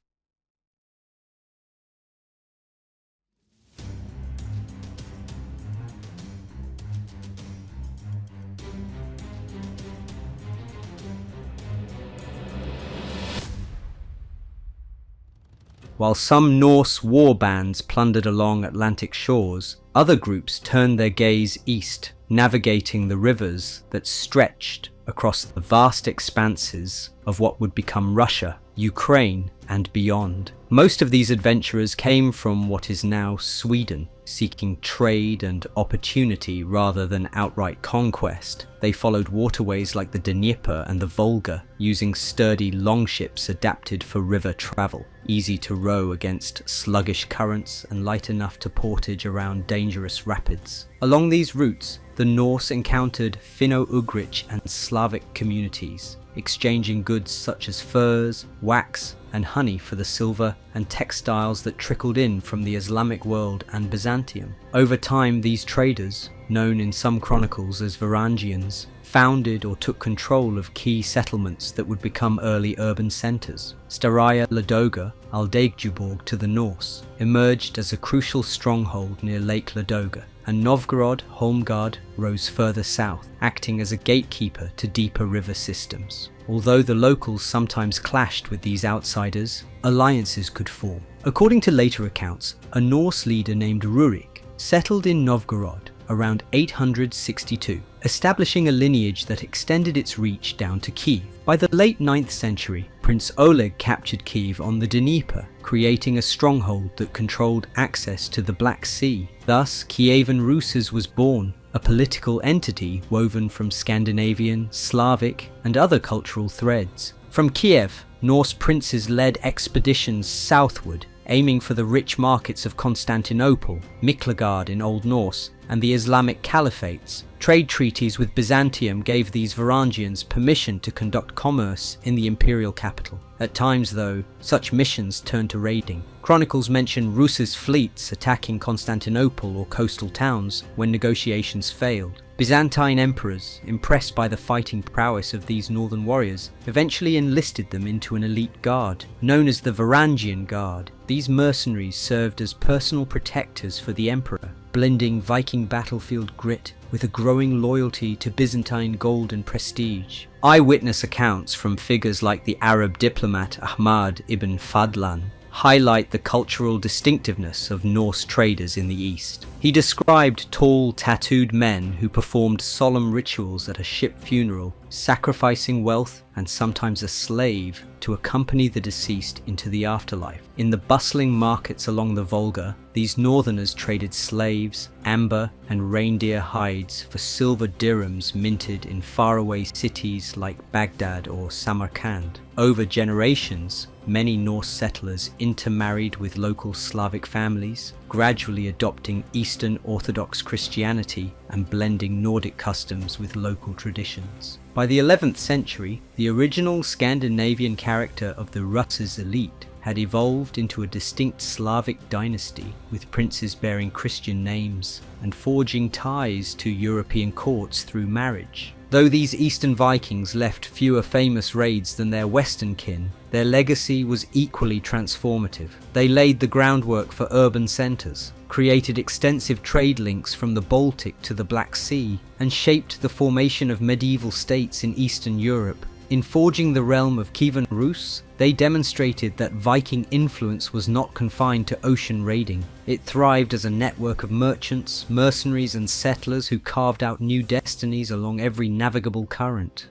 [SPEAKER 1] While some Norse war bands plundered along Atlantic shores, other groups turned their gaze east, navigating the rivers that stretched across the vast expanses of what would become Russia, Ukraine, and beyond. Most of these adventurers came from what is now Sweden, seeking trade and opportunity rather than outright conquest. They followed waterways like the Dnieper and the Volga, using sturdy longships adapted for river travel, easy to row against sluggish currents and light enough to portage around dangerous rapids. Along these routes, the Norse encountered Finno-Ugric and Slavic communities, exchanging goods such as furs, wax, and honey for the silver and textiles that trickled in from the Islamic world and Byzantium. Over time, these traders, known in some chronicles as Varangians, founded or took control of key settlements that would become early urban centres. Staraya Ladoga, Aldegjuborg to the Norse, emerged as a crucial stronghold near Lake Ladoga, and Novgorod Holmgard rose further south, acting as a gatekeeper to deeper river systems. Although the locals sometimes clashed with these outsiders, alliances could form. According to later accounts, a Norse leader named Rurik settled in Novgorod around 862, establishing a lineage that extended its reach down to Kiev. By the late 9th century, Prince Oleg captured Kiev on the Dnieper, creating a stronghold that controlled access to the Black Sea. Thus, Kievan Rus was born, a political entity woven from Scandinavian, Slavic, and other cultural threads. From Kiev, Norse princes led expeditions southward, aiming for the rich markets of Constantinople, Miklagard in Old Norse, and the Islamic caliphates. Trade treaties with Byzantium gave these Varangians permission to conduct commerce in the imperial capital. At times, though, such missions turned to raiding. Chronicles mention Rus's fleets attacking Constantinople or coastal towns when negotiations failed. Byzantine emperors, impressed by the fighting prowess of these northern warriors, eventually enlisted them into an elite guard, known as the Varangian Guard. These mercenaries served as personal protectors for the emperor, blending Viking battlefield grit with a growing loyalty to Byzantine gold and prestige. Eyewitness accounts from figures like the Arab diplomat Ahmad ibn Fadlan highlight the cultural distinctiveness of Norse traders in the East. He described tall, tattooed men who performed solemn rituals at a ship funeral, sacrificing wealth and sometimes a slave to accompany the deceased into the afterlife. In the bustling markets along the Volga, these northerners traded slaves, amber, and reindeer hides for silver dirhams minted in faraway cities like Baghdad or Samarkand. Over generations, many Norse settlers intermarried with local Slavic families, gradually adopting Eastern Orthodox Christianity and blending Nordic customs with local traditions. By the 11th century, the original Scandinavian character of the Rus's elite had evolved into a distinct Slavic dynasty, with princes bearing Christian names and forging ties to European courts through marriage. Though these Eastern Vikings left fewer famous raids than their Western kin, their legacy was equally transformative. They laid the groundwork for urban centres, created extensive trade links from the Baltic to the Black Sea, and shaped the formation of medieval states in Eastern Europe. In forging the realm of Kievan Rus, they demonstrated that Viking influence was not confined to ocean raiding. It thrived as a network of merchants, mercenaries, and settlers who carved out new destinies along every navigable current.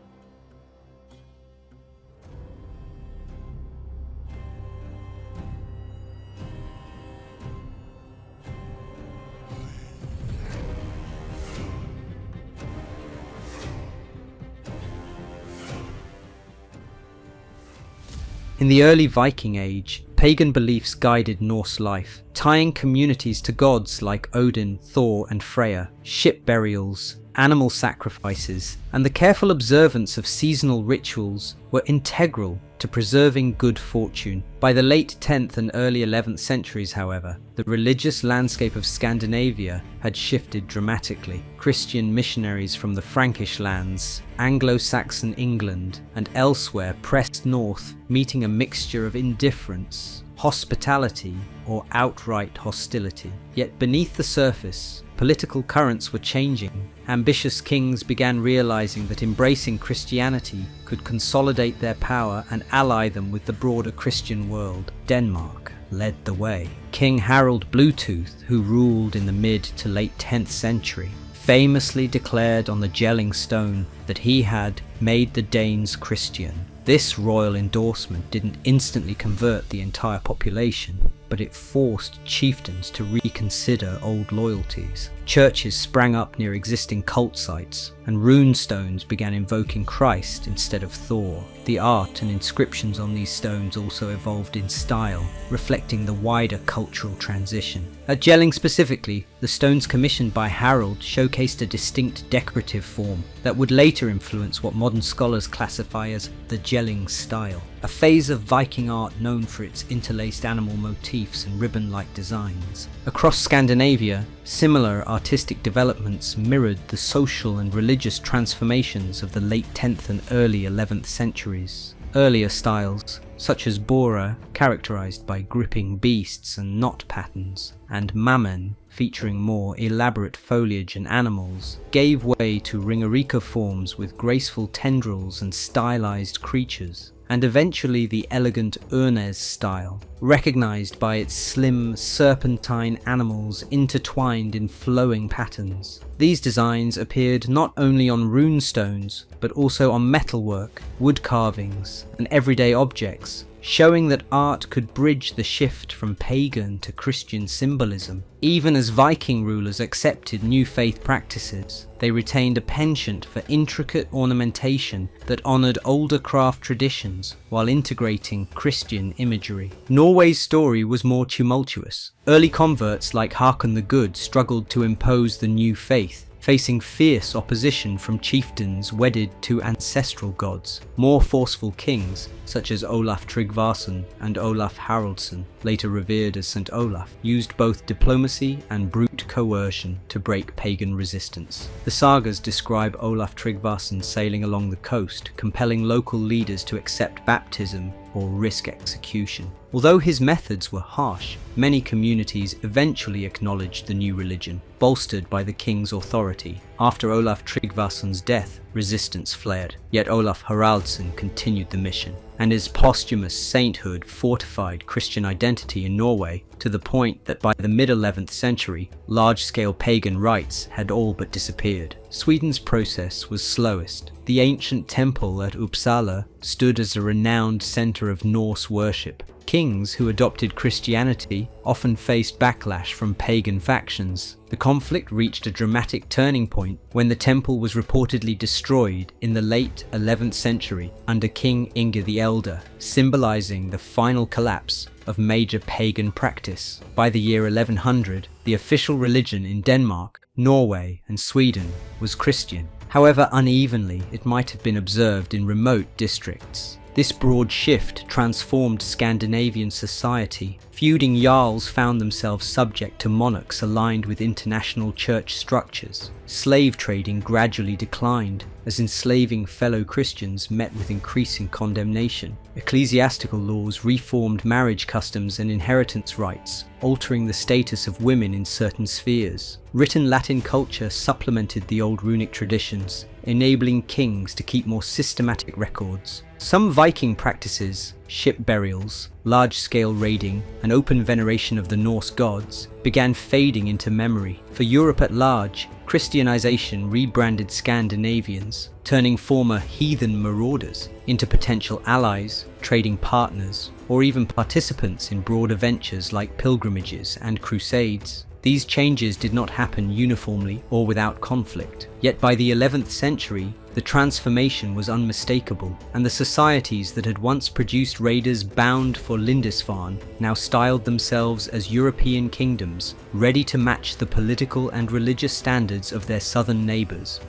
[SPEAKER 1] In the early Viking Age, pagan beliefs guided Norse life, tying communities to gods like Odin, Thor, and Freya. Ship burials, animal sacrifices, and the careful observance of seasonal rituals were integral to preserving good fortune. By the late 10th and early 11th centuries, however, the religious landscape of Scandinavia had shifted dramatically. Christian missionaries from the Frankish lands, Anglo-Saxon England, and elsewhere pressed north, meeting a mixture of indifference, hospitality, or outright hostility. Yet beneath the surface, political currents were changing. Ambitious kings began realizing that embracing Christianity could consolidate their power and ally them with the broader Christian world. Denmark led the way. King Harald Bluetooth, who ruled in the mid to late 10th century, famously declared on the Jelling Stone that he had made the Danes Christian. This royal endorsement didn't instantly convert the entire population, but it forced chieftains to reconsider old loyalties. Churches sprang up near existing cult sites, and rune stones began invoking Christ instead of Thor. The art and inscriptions on these stones also evolved in style, reflecting the wider cultural transition. At Jelling specifically, the stones commissioned by Harald showcased a distinct decorative form that would later influence what modern scholars classify as the Jelling style, a phase of Viking art known for its interlaced animal motifs and ribbon-like designs. Across Scandinavia, similar artistic developments mirrored the social and religious transformations of the late 10th and early 11th centuries. Earlier styles, such as Bora, characterized by gripping beasts and knot patterns, and Mammon, featuring more elaborate foliage and animals, gave way to Ringerike forms with graceful tendrils and stylized creatures, and eventually the elegant Urnes style, recognized by its slim, serpentine animals intertwined in flowing patterns. These designs appeared not only on rune stones, but also on metalwork, wood carvings, and everyday objects, showing that art could bridge the shift from pagan to Christian symbolism. Even as Viking rulers accepted new faith practices, they retained a penchant for intricate ornamentation that honoured older craft traditions while integrating Christian imagery. Norway's story was more tumultuous. Early converts like Håkon the Good struggled to impose the new faith, facing fierce opposition from chieftains wedded to ancestral gods. More forceful kings, such as Olaf Tryggvason and Olaf Haraldsson, later revered as St. Olaf, used both diplomacy and brute coercion to break pagan resistance. The sagas describe Olaf Tryggvason sailing along the coast, compelling local leaders to accept baptism or risk execution. Although his methods were harsh, many communities eventually acknowledged the new religion, bolstered by the king's authority. After Olaf Tryggvason's death, resistance flared, yet Olaf Haraldsson continued the mission, and his posthumous sainthood fortified Christian identity in Norway to the point that by the mid-11th century, large-scale pagan rites had all but disappeared. Sweden's process was slowest. The ancient temple at Uppsala stood as a renowned centre of Norse worship. Kings who adopted Christianity often faced backlash from pagan factions. The conflict reached a dramatic turning point when the temple was reportedly destroyed in the late 11th century under King Inge the Elder, symbolizing the final collapse of major pagan practice. By the year 1100, the official religion in Denmark, Norway, and Sweden was Christian. However unevenly it might have been observed in remote districts. This broad shift transformed Scandinavian society. Feuding Jarls found themselves subject to monarchs aligned with international church structures. Slave trading gradually declined, as enslaving fellow Christians met with increasing condemnation. Ecclesiastical laws reformed marriage customs and inheritance rights, altering the status of women in certain spheres. Written Latin culture supplemented the old runic traditions, enabling kings to keep more systematic records. Some Viking practices, ship burials, large-scale raiding, and open veneration of the Norse gods, began fading into memory. For Europe at large, Christianization rebranded Scandinavians, turning former heathen marauders into potential allies, trading partners, or even participants in broader ventures like pilgrimages and crusades. These changes did not happen uniformly or without conflict. Yet by the 11th century, the transformation was unmistakable, and the societies that had once produced raiders bound for Lindisfarne now styled themselves as European kingdoms, ready to match the political and religious standards of their southern neighbours.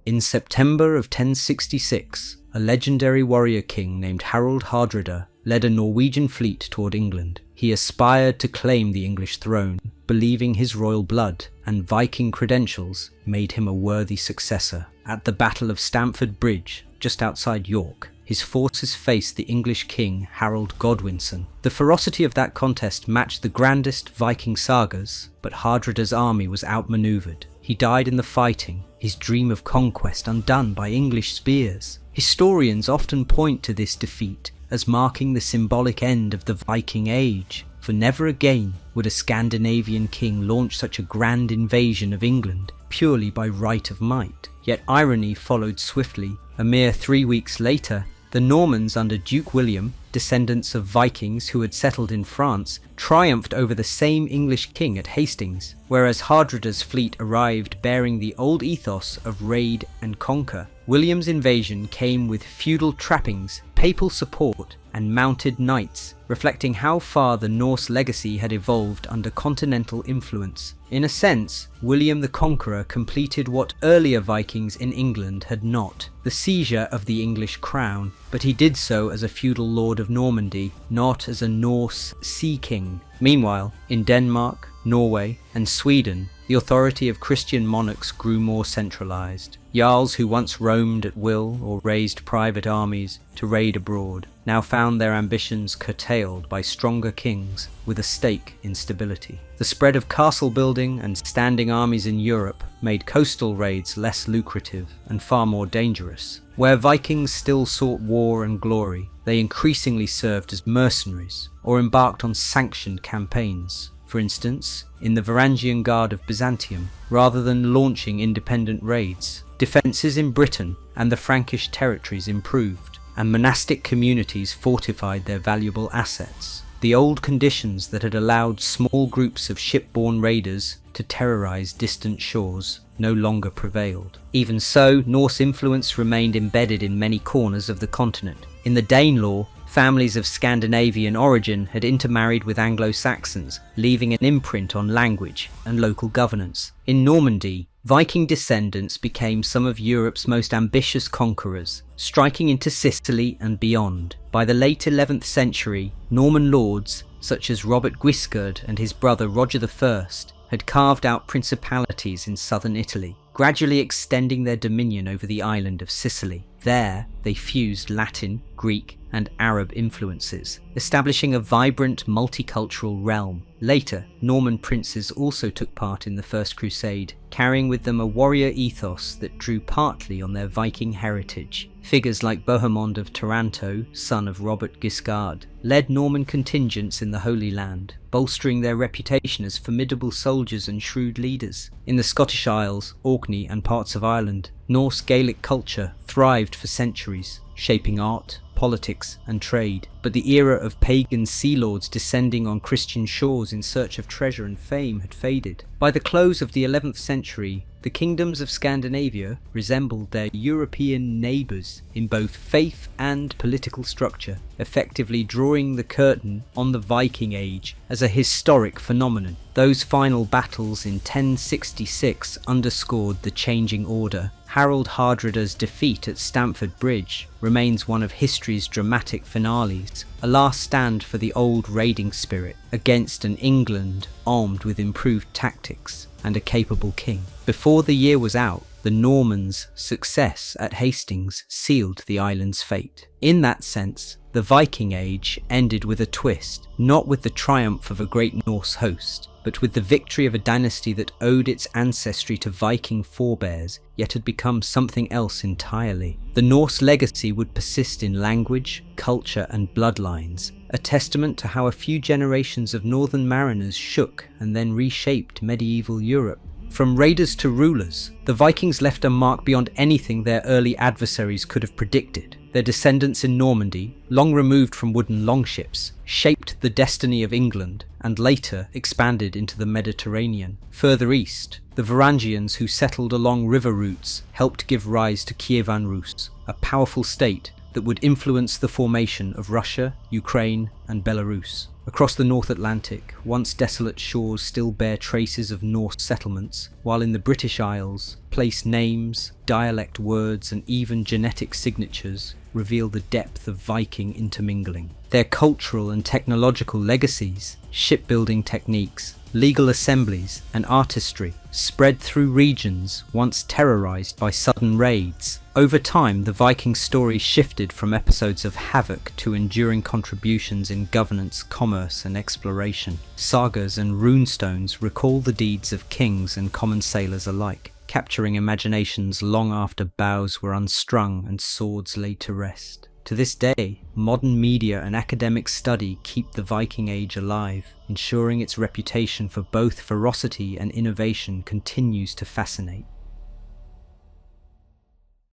[SPEAKER 1] In September of 1066, a legendary warrior king named Harald Hardrada led a Norwegian fleet toward England. He aspired to claim the English throne, believing his royal blood and Viking credentials made him a worthy successor. At the Battle of Stamford Bridge, just outside York, his forces faced the English king Harold Godwinson. The ferocity of that contest matched the grandest Viking sagas, but Hardrada's army was outmaneuvered. He died in the fighting, his dream of conquest undone by English spears. Historians often point to this defeat as marking the symbolic end of the Viking Age, for never again would a Scandinavian king launch such a grand invasion of England purely by right of might. Yet irony followed swiftly. A mere 3 weeks later, the Normans under Duke William, descendants of Vikings who had settled in France, triumphed over the same English king at Hastings, whereas Hardrada's fleet arrived bearing the old ethos of raid and conquer. William's invasion came with feudal trappings, papal support, and mounted knights, reflecting how far the Norse legacy had evolved under continental influence. In a sense, William the Conqueror completed what earlier Vikings in England had not, the seizure of the English crown, but he did so as a feudal lord of Normandy, not as a Norse sea king. Meanwhile, in Denmark, Norway, and Sweden, the authority of Christian monarchs grew more centralized. Jarls who once roamed at will or raised private armies to raid abroad now found their ambitions curtailed by stronger kings with a stake in stability. The spread of castle building and standing armies in Europe made coastal raids less lucrative and far more dangerous. Where Vikings still sought war and glory, they increasingly served as mercenaries or embarked on sanctioned campaigns. For instance, in the Varangian Guard of Byzantium, rather than launching independent raids, defences in Britain and the Frankish territories improved, and monastic communities fortified their valuable assets. The old conditions that had allowed small groups of shipborne raiders to terrorize distant shores no longer prevailed. Even so, Norse influence remained embedded in many corners of the continent. In the Danelaw, families of Scandinavian origin had intermarried with Anglo-Saxons, leaving an imprint on language and local governance. In Normandy, Viking descendants became some of Europe's most ambitious conquerors, striking into Sicily and beyond. By the late 11th century, Norman lords, such as Robert Guiscard and his brother Roger I, had carved out principalities in southern Italy, gradually extending their dominion over the island of Sicily. There, they fused Latin, Greek, and Arab influences, establishing a vibrant multicultural realm. Later, Norman princes also took part in the First Crusade, carrying with them a warrior ethos that drew partly on their Viking heritage. Figures like Bohemond of Taranto, son of Robert Guiscard, led Norman contingents in the Holy Land, bolstering their reputation as formidable soldiers and shrewd leaders. In the Scottish Isles, Orkney, and parts of Ireland, Norse Gaelic culture thrived for centuries, shaping art, politics, and trade. But the era of pagan sea lords descending on Christian shores in search of treasure and fame had faded. By the close of the 11th century, the kingdoms of Scandinavia resembled their European neighbours in both faith and political structure, effectively drawing the curtain on the Viking Age as a historic phenomenon. Those final battles in 1066 underscored the changing order. Harald Hardrada's defeat at Stamford Bridge remains one of history's dramatic finales, a last stand for the old raiding spirit against an England armed with improved tactics and a capable king. Before the year was out, the Normans' success at Hastings sealed the island's fate. In that sense, The Viking Age ended with a twist, not with the triumph of a great Norse host, but with the victory of a dynasty that owed its ancestry to Viking forebears, yet had become something else entirely. The Norse legacy would persist in language, culture and bloodlines, a testament to how a few generations of northern mariners shook and then reshaped medieval Europe. From raiders to rulers, the Vikings left a mark beyond anything their early adversaries could have predicted. Their descendants in Normandy, long removed from wooden longships, shaped the destiny of England and later expanded into the Mediterranean. Further east, the Varangians who settled along river routes helped give rise to Kievan Rus, a powerful state that would influence the formation of Russia, Ukraine and Belarus. Across the North Atlantic, once desolate shores still bear traces of Norse settlements, while in the British Isles, place names, dialect words and even genetic signatures reveal the depth of Viking intermingling. Their cultural and technological legacies, shipbuilding techniques, legal assemblies and artistry spread through regions once terrorized by sudden raids. Over time, the Viking story shifted from episodes of havoc to enduring contributions in governance, commerce and exploration. Sagas and runestones recall the deeds of kings and common sailors alike, capturing imaginations long after bows were unstrung and swords laid to rest. To this day, modern media and academic study keep the Viking Age alive, ensuring its reputation for both ferocity and innovation continues to fascinate.